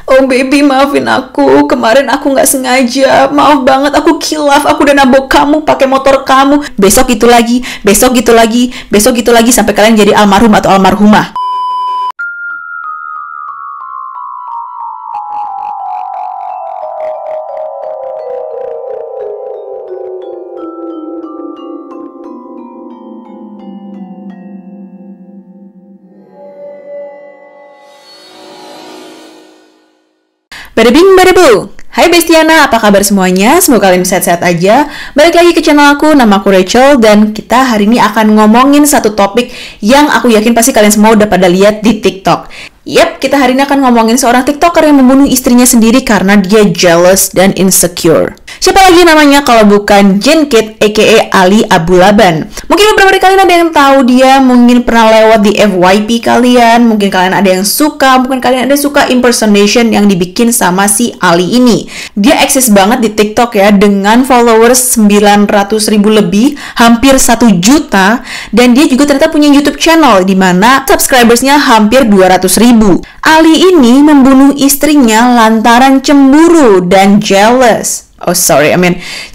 Oh baby, maafin aku. Kemarin aku nggak sengaja. Maaf banget, aku kilaf. Aku udah nabok kamu pakai motor kamu. Besok itu lagi, besok gitu lagi, besok gitu lagi sampai kalian jadi almarhum atau almarhumah. Bada bing bada bu. Hai Bestiana, apa kabar semuanya? Semoga kalian sehat-sehat aja. Balik lagi ke channel aku, nama aku Rachel, dan kita hari ini akan ngomongin satu topik yang aku yakin pasti kalian semua udah pada lihat di TikTok. Yap, kita hari ini akan ngomongin seorang TikToker yang membunuh istrinya sendiri karena dia jealous dan insecure. Siapa lagi namanya kalau bukan Jin Kit aka Ali Abu Laban. Mungkin beberapa dari kalian ada yang tahu dia, mungkin pernah lewat di FYP kalian, mungkin kalian ada yang suka, mungkin kalian ada yang suka impersonation yang dibikin sama si Ali ini. Dia eksis banget di TikTok ya, dengan followers 900.000 lebih, hampir 1 juta, dan dia juga ternyata punya YouTube channel di mana subscribersnya hampir 200.000. Ali ini membunuh istrinya lantaran cemburu dan jealous.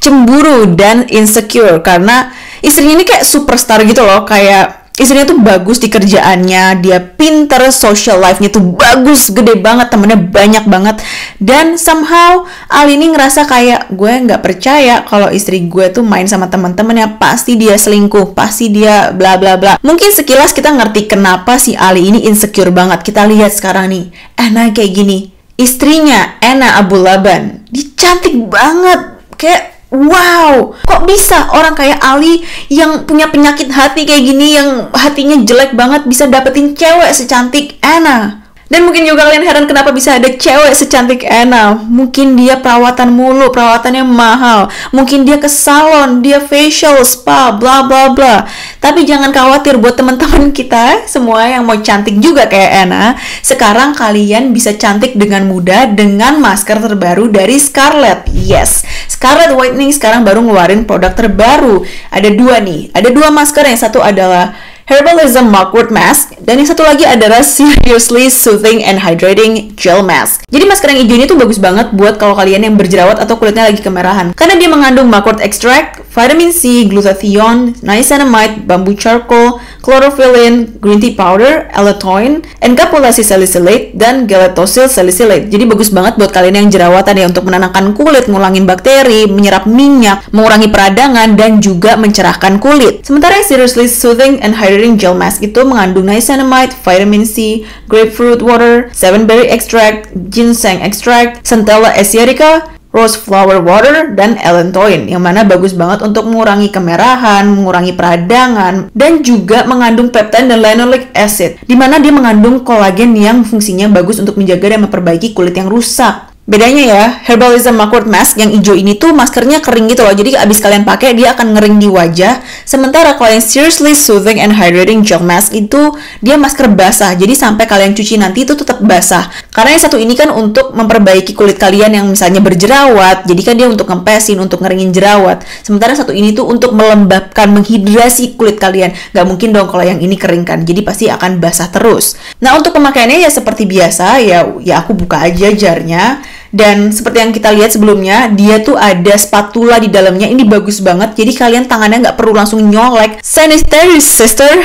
Cemburu dan insecure karena istrinya ini kayak superstar gitu loh, kayak istrinya tuh bagus di kerjaannya, dia pinter, social life-nya tuh bagus, gede banget, temennya banyak banget, dan somehow Ali ini ngerasa kayak gue nggak percaya kalau istri gue tuh main sama teman-temannya, pasti dia selingkuh, pasti dia bla bla bla. Mungkin sekilas kita ngerti kenapa si Ali ini insecure banget. Kita lihat sekarang nih, Anna kayak gini. Istrinya, Anna Abu Laban, dia cantik banget. Kayak, wow, kok bisa orang kayak Ali yang punya penyakit hati kayak gini, yang hatinya jelek banget, bisa dapetin cewek secantik Anna. Dan mungkin juga kalian heran kenapa bisa ada cewek secantik Anna. Mungkin dia perawatan mulu, perawatannya mahal. Mungkin dia ke salon, dia facial, spa, bla bla bla. Tapi jangan khawatir buat teman-teman kita semua yang mau cantik juga kayak Anna. Sekarang kalian bisa cantik dengan mudah dengan masker terbaru dari Scarlett. Yes, Scarlett Whitening sekarang baru ngeluarin produk terbaru. Ada 2 nih, ada 2 masker. Yang satu adalah Herbalism Mugwort Mask, dan yang satu lagi adalah Seriously Soothing and Hydrating Gel Mask. Jadi masker yang hijau ini tuh bagus banget buat kalau kalian yang berjerawat atau kulitnya lagi kemerahan, karena dia mengandung mugwort extract, vitamin C, glutathione, niacinamide, bamboo charcoal, chlorophyllin, green tea powder, allantoin, encapsulasi salicylate, dan galactosyl salicylate. Jadi bagus banget buat kalian yang jerawatan ya, untuk menenangkan kulit, ngulangin bakteri, menyerap minyak, mengurangi peradangan, dan juga mencerahkan kulit. Sementara Seriously Soothing and Hydrating Gel Mask itu mengandung niacinamide, vitamin C, grapefruit water, 7-berry extract, ginseng extract, centella asiatica, rose flower water, dan allantoin, yang mana bagus banget untuk mengurangi kemerahan, mengurangi peradangan, dan juga mengandung peptide dan linoleic acid, di mana dia mengandung kolagen yang fungsinya bagus untuk menjaga dan memperbaiki kulit yang rusak. Bedanya ya, Herbalism Mugwort Mask yang hijau ini tuh maskernya kering gitu loh. Jadi abis kalian pakai dia akan ngering di wajah. Sementara kalau yang Seriously Soothing and Hydrating Gel Mask itu dia masker basah. Jadi sampai kalian cuci nanti itu tetap basah. Karena yang satu ini kan untuk memperbaiki kulit kalian yang misalnya berjerawat. Jadi kan dia untuk ngempesin, untuk ngeringin jerawat. Sementara satu ini tuh untuk melembabkan, menghidrasi kulit kalian. Gak mungkin dong kalau yang ini kering kan. Jadi pasti akan basah terus. Nah, untuk pemakaiannya ya seperti biasa ya aku buka aja jarnya. Dan seperti yang kita lihat sebelumnya, dia tuh ada spatula di dalamnya. Ini bagus banget, jadi kalian tangannya nggak perlu langsung nyolek. Sanitary sister.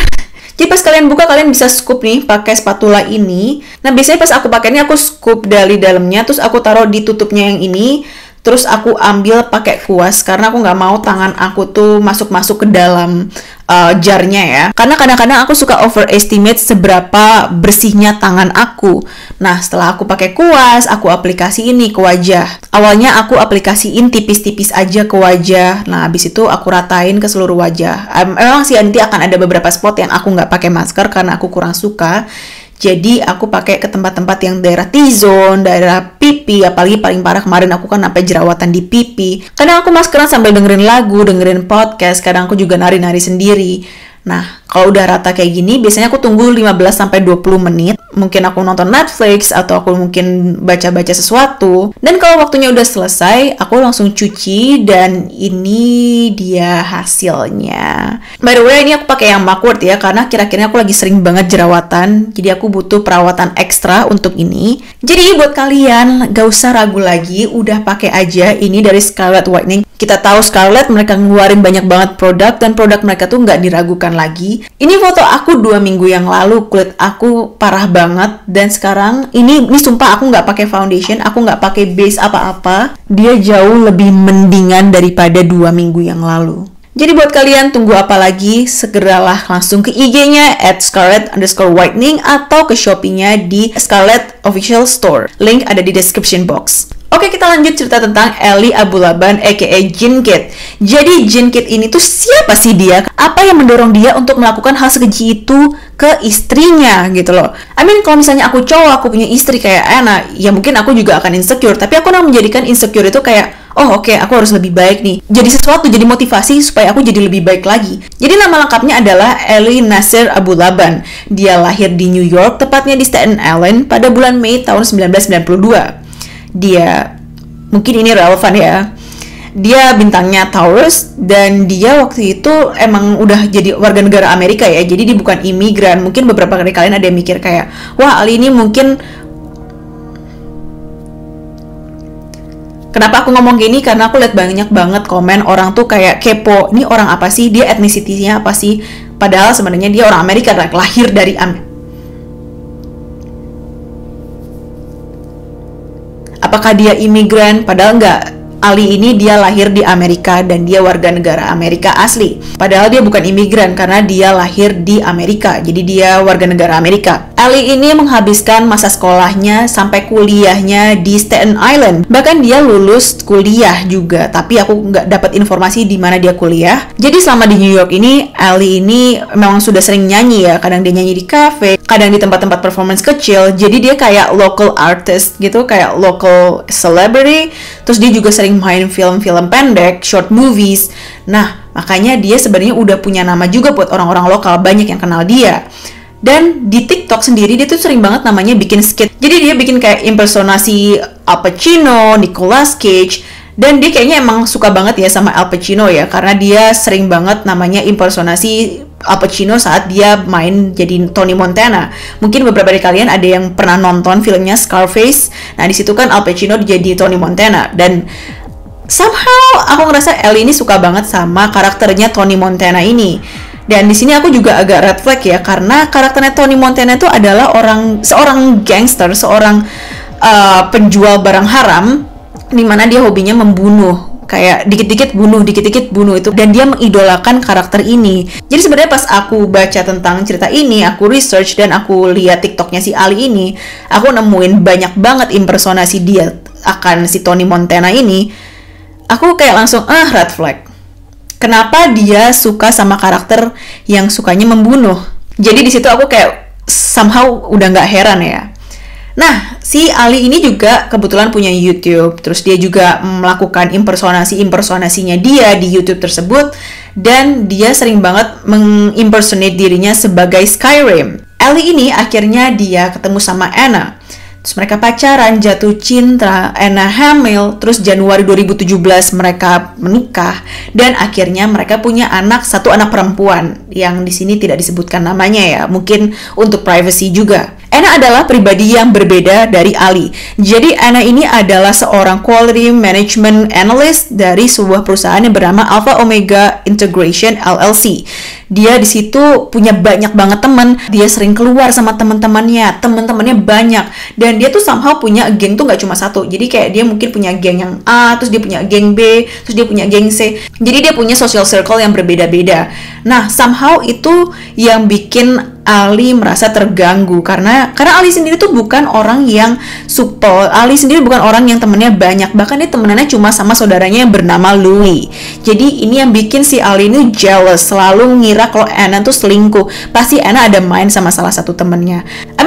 Jadi pas kalian buka, kalian bisa scoop nih pakai spatula ini. Nah, biasanya pas aku pakai ini, aku scoop dari dalamnya, terus aku taruh di tutupnya yang ini. Terus aku ambil pakai kuas, karena aku nggak mau tangan aku tuh masuk-masuk ke dalam jarnya ya. Karena kadang-kadang aku suka overestimate seberapa bersihnya tangan aku. Nah, setelah aku pakai kuas, aku aplikasiin nih ke wajah. Awalnya aku aplikasiin tipis-tipis aja ke wajah. Nah, habis itu aku ratain ke seluruh wajah. Memang sih nanti akan ada beberapa spot yang aku nggak pakai masker karena aku kurang suka. Jadi aku pakai ke tempat-tempat yang daerah T-zone, daerah pipi, apalagi paling parah kemarin aku kan sampai jerawatan di pipi. Kadang aku maskeran sambil dengerin lagu, dengerin podcast, kadang aku juga nari-nari sendiri. Nah, kalau udah rata kayak gini, biasanya aku tunggu 15-20 menit. Mungkin aku nonton Netflix, atau aku mungkin baca-baca sesuatu. Dan kalau waktunya udah selesai, aku langsung cuci, dan ini dia hasilnya. By the way, ini aku pakai yang Makward ya, karena kira-kira aku lagi sering banget jerawatan. Jadi aku butuh perawatan ekstra untuk ini. Jadi buat kalian, gak usah ragu lagi, udah pakai aja ini dari Scarlett Whitening. Kita tahu Scarlett mereka ngeluarin banyak banget produk, dan produk mereka tuh nggak diragukan lagi. Ini foto aku 2 minggu yang lalu, kulit aku parah banget, dan sekarang ini sumpah aku nggak pakai foundation, aku nggak pakai base apa-apa. Dia jauh lebih mendingan daripada 2 minggu yang lalu. Jadi buat kalian tunggu apa lagi, segeralah langsung ke IG-nya @scarlett_whitening atau ke Shopee-nya di Scarlett Official Store. Link ada di description box. Oke, kita lanjut cerita tentang Ellie Abulaban aka Jinkit. Jadi Jinkit ini tuh siapa sih dia? Apa yang mendorong dia untuk melakukan hal sekeji itu ke istrinya gitu loh. I mean, kalau misalnya aku cowok, aku punya istri kayak Anna, ya mungkin aku juga akan insecure. Tapi aku menjadikan insecure itu kayak, oh oke, aku harus lebih baik nih. Jadi sesuatu, jadi motivasi supaya aku jadi lebih baik lagi. Jadi nama lengkapnya adalah Ellie Nasir Abulaban. Dia lahir di New York, tepatnya di Staten Island pada bulan Mei tahun 1992. Dia, mungkin ini relevan ya, dia bintangnya Taurus, dan dia waktu itu emang udah jadi warga negara Amerika ya, jadi dia bukan imigran. Mungkin beberapa kali kalian ada yang mikir kayak, wah Ali ini mungkin, kenapa aku ngomong gini, karena aku lihat banyak banget komen orang tuh kayak kepo, ini orang apa sih, dia etnisitinya apa sih, padahal sebenarnya dia orang Amerika, lahir dari apakah dia imigran? Padahal nggak. Ali ini dia lahir di Amerika dan dia warga negara Amerika asli. Padahal dia bukan imigran karena dia lahir di Amerika. Jadi dia warga negara Amerika. Ali ini menghabiskan masa sekolahnya sampai kuliahnya di Staten Island. Bahkan dia lulus kuliah juga, tapi aku nggak dapat informasi di mana dia kuliah. Jadi selama di New York ini, Ali ini memang sudah sering nyanyi ya. Kadang dia nyanyi di cafe, kadang di tempat-tempat performance kecil. Jadi dia kayak local artist gitu, kayak local celebrity. Terus dia juga sering main film-film pendek, short movies. Nah, makanya dia sebenarnya udah punya nama juga buat orang-orang lokal, banyak yang kenal dia. Dan di TikTok sendiri dia tuh sering banget namanya bikin skit. Jadi dia bikin kayak impersonasi Al Pacino, Nicolas Cage, dan dia kayaknya emang suka banget ya sama Al Pacino ya, karena dia sering banget namanya impersonasi Al Pacino saat dia main jadi Tony Montana. Mungkin beberapa dari kalian ada yang pernah nonton filmnya Scarface. Nah, di situ kan Al Pacino jadi Tony Montana, dan somehow aku ngerasa Ellie ini suka banget sama karakternya Tony Montana ini. Dan di sini aku juga agak red flag ya, karena karakternya Tony Montana itu adalah seorang gangster, seorang penjual barang haram, di mana dia hobinya membunuh. Kayak dikit-dikit bunuh itu, dan dia mengidolakan karakter ini. Jadi sebenarnya pas aku baca tentang cerita ini, aku research dan aku lihat TikToknya si Ali ini, aku nemuin banyak banget impersonasi dia akan si Tony Montana ini. Aku kayak langsung red flag. Kenapa dia suka sama karakter yang sukanya membunuh? Jadi di situ aku kayak somehow udah nggak heran ya. Nah, si Ali ini juga kebetulan punya YouTube, terus dia juga melakukan impersonasinya dia di YouTube tersebut, dan dia sering banget mengimpersonate dirinya sebagai Skyrim. Ali ini akhirnya dia ketemu sama Anna. Terus mereka pacaran, jatuh cinta, Anna hamil, terus Januari 2017 mereka menikah, dan akhirnya mereka punya satu anak perempuan, yang di sini tidak disebutkan namanya ya, mungkin untuk privacy juga. Anna adalah pribadi yang berbeda dari Ali. Jadi Anna ini adalah seorang quality management analyst dari sebuah perusahaan yang bernama Alpha Omega Integration LLC. Dia di situ punya banyak banget teman. Dia sering keluar sama temannya banyak. Dan dia tuh somehow punya geng tuh nggak cuma satu. Jadi kayak dia mungkin punya geng yang A, terus dia punya geng B, terus dia punya geng C. Jadi dia punya social circle yang berbeda-beda. Nah, somehow itu yang bikin Ali merasa terganggu karena Ali sendiri tuh bukan orang yang supel. Ali sendiri bukan orang yang temennya banyak, bahkan dia temenannya cuma sama saudaranya yang bernama Louis. Jadi ini yang bikin si Ali ini jealous, selalu ngira kalau Anna tuh selingkuh. Pasti Anna ada main sama salah satu temennya.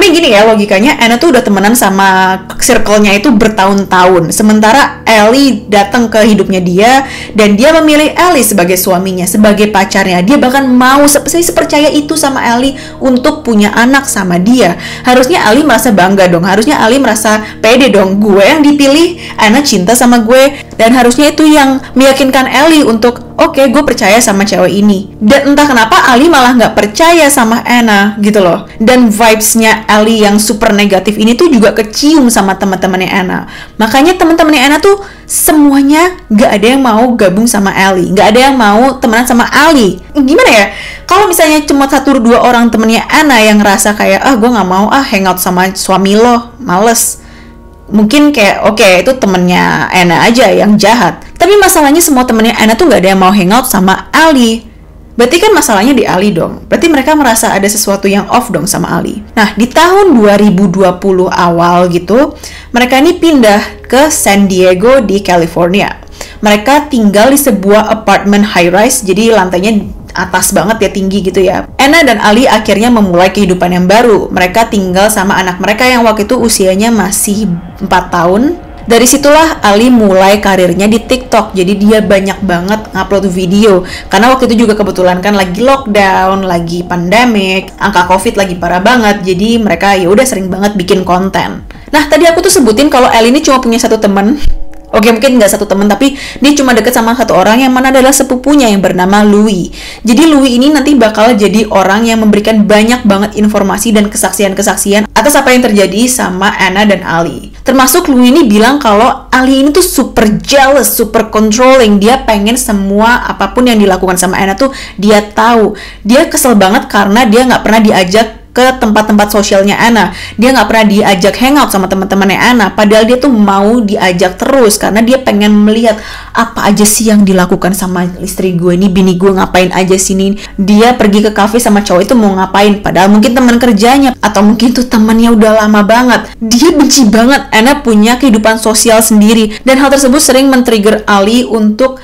Gini ya logikanya, Anna tuh udah temenan sama circle-nya itu bertahun-tahun, sementara Ellie datang ke hidupnya dia dan dia memilih Ellie sebagai suaminya, sebagai pacarnya. Dia bahkan mau sepercaya itu sama Ellie untuk punya anak sama dia. Harusnya Ali merasa bangga dong, harusnya Ali merasa pede dong, gue yang dipilih, Anna cinta sama gue, dan harusnya itu yang meyakinkan Ellie untuk oke, gue percaya sama cewek ini. Dan entah kenapa Ali malah nggak percaya sama Anna gitu loh. Dan vibes-nya Ali yang super negatif ini tuh juga kecium sama teman-temannya Anna. Makanya teman-temannya Anna tuh semuanya nggak ada yang mau gabung sama Ali, nggak ada yang mau temenan sama Ali. Gimana ya? Kalau misalnya cuma 1-2 orang temennya Anna yang ngerasa kayak gue nggak mau hangout sama suami lo, males. Mungkin kayak oke, itu temennya Anna aja yang jahat. Tapi masalahnya semua temennya Anna tuh nggak ada yang mau hangout sama Ali. Berarti kan masalahnya di Ali dong. Berarti mereka merasa ada sesuatu yang off dong sama Ali. Nah, di tahun 2020 awal gitu, mereka ini pindah ke San Diego di California. Mereka tinggal di sebuah apartemen high-rise, jadi lantainya atas banget ya, tinggi gitu ya. Anna dan Ali akhirnya memulai kehidupan yang baru. Mereka tinggal sama anak mereka yang waktu itu usianya masih 4 tahun. Dari situlah Ali mulai karirnya di TikTok. Jadi dia banyak banget ngupload video. Karena waktu itu juga kebetulan kan lagi lockdown, lagi pandemic, angka COVID lagi parah banget. Jadi mereka ya udah sering banget bikin konten. Nah, tadi aku tuh sebutin kalau Ali ini cuma punya satu teman. Oke, mungkin nggak satu teman, tapi dia cuma deket sama satu orang yang mana adalah sepupunya yang bernama Louis. Jadi Louis ini nanti bakal jadi orang yang memberikan banyak banget informasi dan kesaksian-kesaksian atas apa yang terjadi sama Anna dan Ali. Termasuk Louis ini bilang kalau Ali ini tuh super jealous, super controlling. Dia pengen semua apapun yang dilakukan sama Anna tuh dia tahu. Dia kesel banget karena dia nggak pernah diajak ke tempat-tempat sosialnya Anna. Dia nggak pernah diajak hangout sama teman-temannya Anna, padahal dia tuh mau diajak terus karena dia pengen melihat apa aja sih yang dilakukan sama istri gue ini, bini gue ngapain aja sini. Dia pergi ke cafe sama cowok itu mau ngapain, padahal mungkin teman kerjanya atau mungkin tuh temannya udah lama banget. Dia benci banget Anna punya kehidupan sosial sendiri, dan hal tersebut sering men-trigger Ali untuk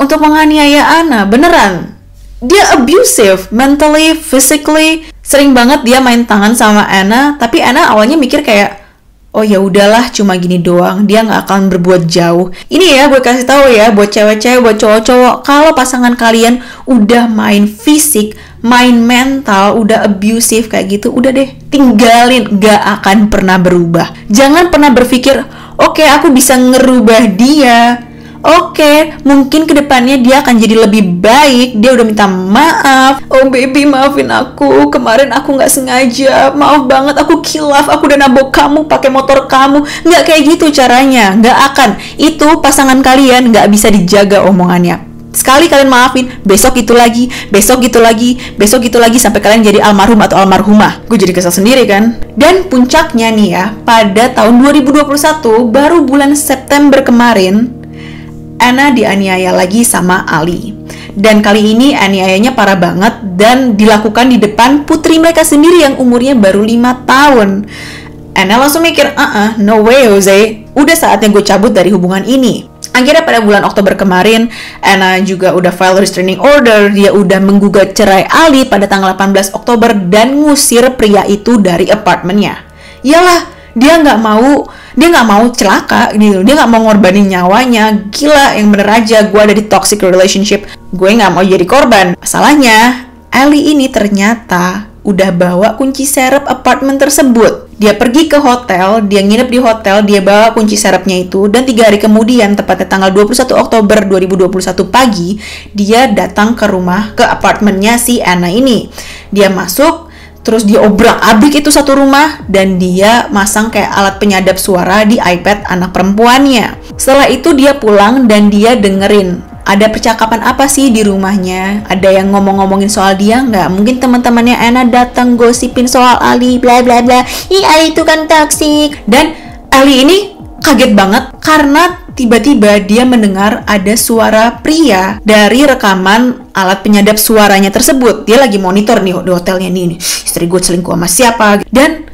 menganiaya Anna. Beneran, dia abusive, mentally, physically. Sering banget dia main tangan sama Anna, tapi Anna awalnya mikir kayak, oh ya udahlah, cuma gini doang, dia nggak akan berbuat jauh. Ini ya, gue kasih tahu ya, buat cewek-cewek, buat cowok-cowok, kalau pasangan kalian udah main fisik, main mental, udah abusive kayak gitu, udah deh, tinggalin, nggak akan pernah berubah. Jangan pernah berpikir, oke, aku bisa ngerubah dia. Oke, mungkin kedepannya dia akan jadi lebih baik. Dia udah minta maaf. Oh baby, maafin aku. Kemarin aku nggak sengaja. Maaf banget, aku kilaf. Aku udah nabok kamu pakai motor kamu. Nggak kayak gitu caranya. Nggak akan. Itu pasangan kalian nggak bisa dijaga omongannya. Sekali kalian maafin, besok itu lagi, besok gitu lagi, besok gitu lagi, sampai kalian jadi almarhum atau almarhumah. Gue jadi kesel sendiri kan. Dan puncaknya nih ya, pada tahun 2021, baru bulan September kemarin, Anna dianiaya lagi sama Ali. Dan kali ini aniayanya parah banget dan dilakukan di depan putri mereka sendiri yang umurnya baru 5 tahun. Anna langsung mikir, no way Jose, udah saatnya gue cabut dari hubungan ini. Akhirnya pada bulan Oktober kemarin, Anna juga udah file restraining order. Dia udah menggugat cerai Ali pada tanggal 18 Oktober dan ngusir pria itu dari apartemennya. Yalah, dia nggak mau celaka gitu, dia nggak mau ngorbanin nyawanya. Gila, yang bener aja, gue ada di toxic relationship, gue nggak mau jadi korban. Masalahnya Ali ini ternyata udah bawa kunci serep apartemen tersebut. Dia pergi ke hotel, dia nginep di hotel, dia bawa kunci serepnya itu, dan 3 hari kemudian, tepatnya tanggal 21 Oktober 2021 pagi, dia datang ke apartemennya si Anna ini. Dia masuk, terus dia obrak-abrik itu satu rumah, dan dia masang kayak alat penyadap suara di iPad anak perempuannya. Setelah itu dia pulang dan dia dengerin ada percakapan apa sih di rumahnya. Ada yang ngomong-ngomongin soal dia nggak? Mungkin teman-temannya Anna datang gosipin soal Ali, bla bla bla. Ih, Ali itu kan toksik. Dan Ali ini kaget banget karena tiba-tiba dia mendengar ada suara pria dari rekaman alat penyadap suaranya tersebut. Dia lagi monitor nih di hotelnya nih, istri gue selingkuh sama siapa. Dan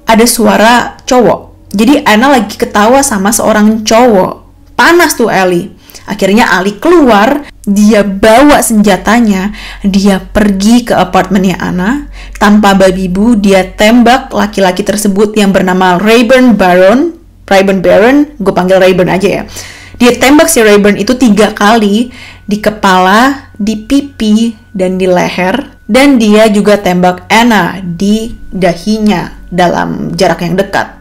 ada suara cowok. Jadi Anna lagi ketawa sama seorang cowok. Panas tuh Ali. Akhirnya Ali keluar, dia bawa senjatanya, dia pergi ke apartemennya Anna. Tanpa babi bu, dia tembak laki-laki tersebut yang bernama Rayburn Barron, gue panggil Rayburn aja ya. Dia tembak si Rayburn itu 3 kali, di kepala, di pipi, dan di leher. Dan dia juga tembak Anna di dahinya dalam jarak yang dekat.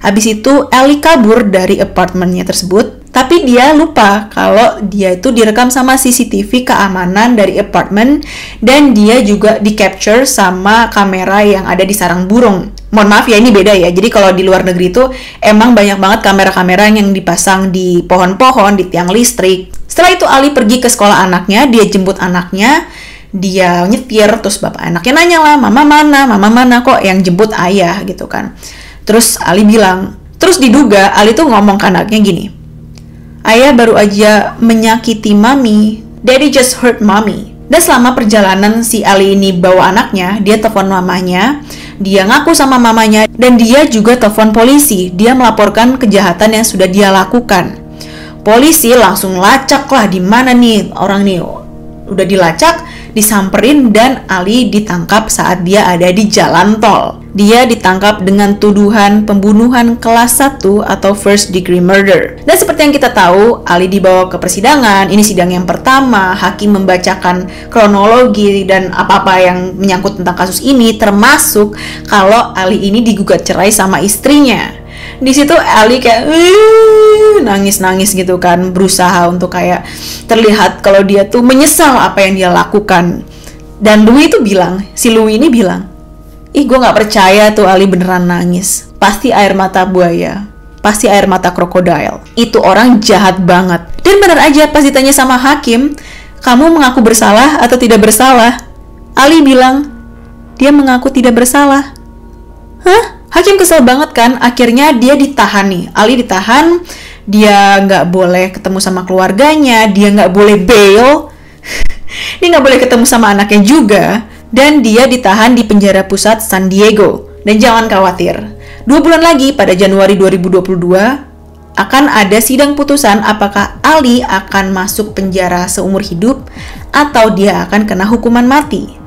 Habis itu Ali kabur dari apartemennya tersebut. Tapi dia lupa kalau dia itu direkam sama CCTV keamanan dari apartemen dan dia juga di-capture sama kamera yang ada di sarang burung. Mohon maaf ya, ini beda ya. Jadi kalau di luar negeri itu emang banyak banget kamera-kamera yang dipasang di pohon-pohon, di tiang listrik. Setelah itu Ali pergi ke sekolah anaknya, dia jemput anaknya, dia nyetir, terus bapak anaknya nanya lah, mama mana kok yang jemput ayah gitu kan. Terus Ali bilang, terus diduga Ali tuh ngomong ke anaknya gini, ayah baru aja menyakiti mami. Daddy just hurt mommy. Dan selama perjalanan si Ali ini bawa anaknya, dia telepon mamanya, dia ngaku sama mamanya, dan dia juga telepon polisi. Dia melaporkan kejahatan yang sudah dia lakukan. Polisi langsung lacak lah, di mana nih orang nih. Udah dilacak, disamperin, dan Ali ditangkap saat dia ada di jalan tol. Dia ditangkap dengan tuduhan pembunuhan kelas 1 atau first degree murder. Dan seperti yang kita tahu, Ali dibawa ke persidangan. Ini sidang yang pertama, hakim membacakan kronologi dan apa-apa yang menyangkut tentang kasus ini, termasuk kalau Ali ini digugat cerai sama istrinya. Di situ Ali kayak nangis-nangis gitu kan, berusaha untuk kayak terlihat kalau dia tuh menyesal apa yang dia lakukan. Dan Louis ini bilang, ih gue gak percaya tuh Ali beneran nangis. Pasti air mata buaya, pasti air mata krokodil. Itu orang jahat banget. Dan bener aja pas ditanya sama hakim, kamu mengaku bersalah atau tidak bersalah? Ali bilang, dia mengaku tidak bersalah. Hah? Hakim kesel banget kan, akhirnya dia ditahan nih. Ali ditahan, dia nggak boleh ketemu sama keluarganya, dia nggak boleh bail, dia nggak boleh ketemu sama anaknya juga, dan dia ditahan di penjara pusat San Diego. Dan jangan khawatir, 2 bulan lagi pada Januari 2022, akan ada sidang putusan apakah Ali akan masuk penjara seumur hidup atau dia akan kena hukuman mati.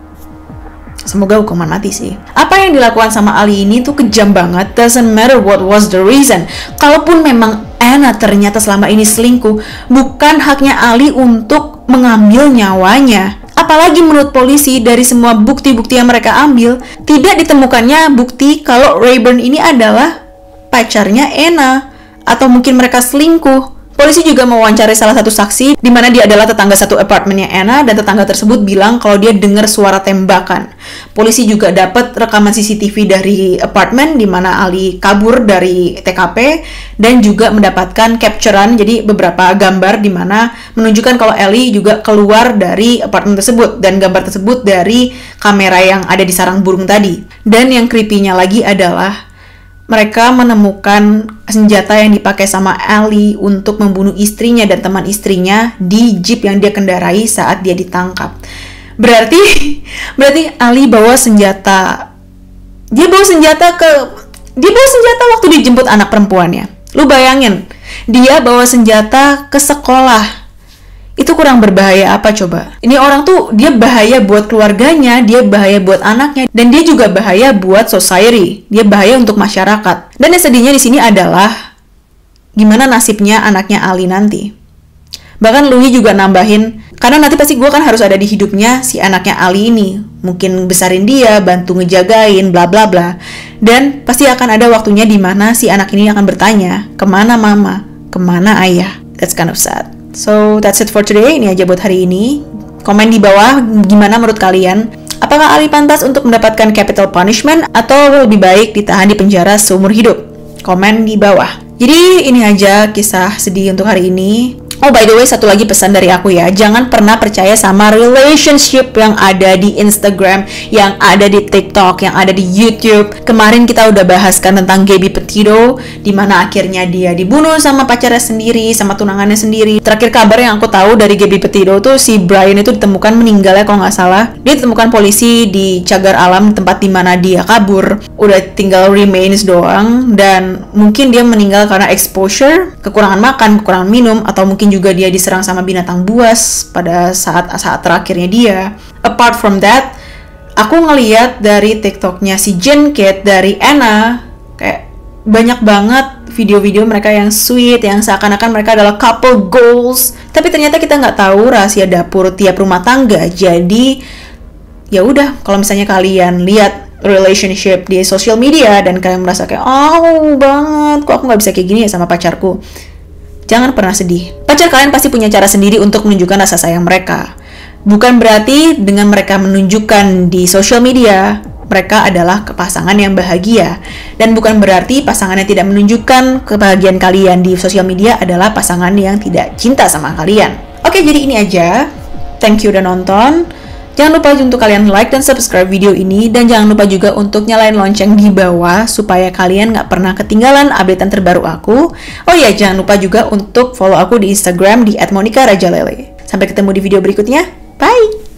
Semoga hukuman mati sih. Apa yang dilakukan sama Ali ini tuh kejam banget. Doesn't matter what was the reason. Kalaupun memang Anna ternyata selama ini selingkuh, bukan haknya Ali untuk mengambil nyawanya. Apalagi menurut polisi, dari semua bukti-bukti yang mereka ambil, tidak ditemukannya bukti kalau Rayburn ini adalah pacarnya Anna, atau mungkin mereka selingkuh. Polisi juga mewawancarai salah satu saksi di mana dia adalah tetangga satu apartemennya Anna, dan tetangga tersebut bilang kalau dia dengar suara tembakan. Polisi juga dapat rekaman CCTV dari apartemen di mana Ali kabur dari TKP, dan juga mendapatkan capturean, jadi beberapa gambar di mana menunjukkan kalau Ali juga keluar dari apartemen tersebut, dan gambar tersebut dari kamera yang ada di sarang burung tadi. Dan yang creepy-nya lagi adalah mereka menemukan senjata yang dipakai sama Ali untuk membunuh istrinya dan teman istrinya di jeep yang dia kendarai saat dia ditangkap. Berarti Ali bawa senjata. Dia bawa senjata waktu dijemput anak perempuannya. Lu bayangin, dia bawa senjata ke sekolah. Itu kurang berbahaya apa coba? Ini orang tuh, dia bahaya buat keluarganya, dia bahaya buat anaknya, dan dia juga bahaya buat society. Dia bahaya untuk masyarakat. Dan yang sedihnya di sini adalah gimana nasibnya anaknya Ali nanti. Bahkan Louis juga nambahin, karena nanti pasti gue kan harus ada di hidupnya si anaknya Ali ini. Mungkin besarin dia, bantu ngejagain, bla bla bla. Dan pasti akan ada waktunya di mana si anak ini akan bertanya, kemana mama, kemana ayah. That's kind of sad. So, that's it for today. Ini aja buat hari ini. Komen di bawah gimana menurut kalian. Apakah Ali pantas untuk mendapatkan capital punishment atau lebih baik ditahan di penjara seumur hidup? Komen di bawah. Jadi, ini aja kisah sedih untuk hari ini. Oh, by the way, satu lagi pesan dari aku ya. Jangan pernah percaya sama relationship yang ada di Instagram, yang ada di TikTok, yang ada di YouTube. Kemarin kita udah bahaskan tentang Gabby Petito, di mana akhirnya dia dibunuh sama pacarnya sendiri, sama tunangannya sendiri. Terakhir kabar yang aku tahu dari Gabby Petito tuh si Brian itu ditemukan meninggal ya kalau nggak salah. Dia ditemukan polisi di cagar alam, tempat di mana dia kabur. Udah tinggal remains doang, dan mungkin dia meninggal karena exposure, kekurangan makan, kekurangan minum, atau mungkin juga dia diserang sama binatang buas pada saat terakhirnya dia. Apart from that, aku ngeliat dari TikToknya si Jen Kate dari Anna, kayak banyak banget video-video mereka yang sweet, yang seakan-akan mereka adalah couple goals. Tapi ternyata kita nggak tahu rahasia dapur tiap rumah tangga. Jadi ya udah, kalau misalnya kalian lihat relationship di social media dan kalian merasa kayak banget, kok aku nggak bisa kayak gini ya sama pacarku, jangan pernah sedih. Pacar kalian pasti punya cara sendiri untuk menunjukkan rasa sayang mereka. Bukan berarti dengan mereka menunjukkan di social media, mereka adalah pasangan yang bahagia. Dan bukan berarti pasangan yang tidak menunjukkan kebahagiaan kalian di social media adalah pasangan yang tidak cinta sama kalian. Oke, jadi ini aja. Thank you udah nonton. Jangan lupa untuk kalian like dan subscribe video ini, dan jangan lupa juga untuk nyalain lonceng di bawah supaya kalian nggak pernah ketinggalan updatean terbaru aku. Oh iya, jangan lupa juga untuk follow aku di Instagram di @monicarajalele. Sampai ketemu di video berikutnya. Bye!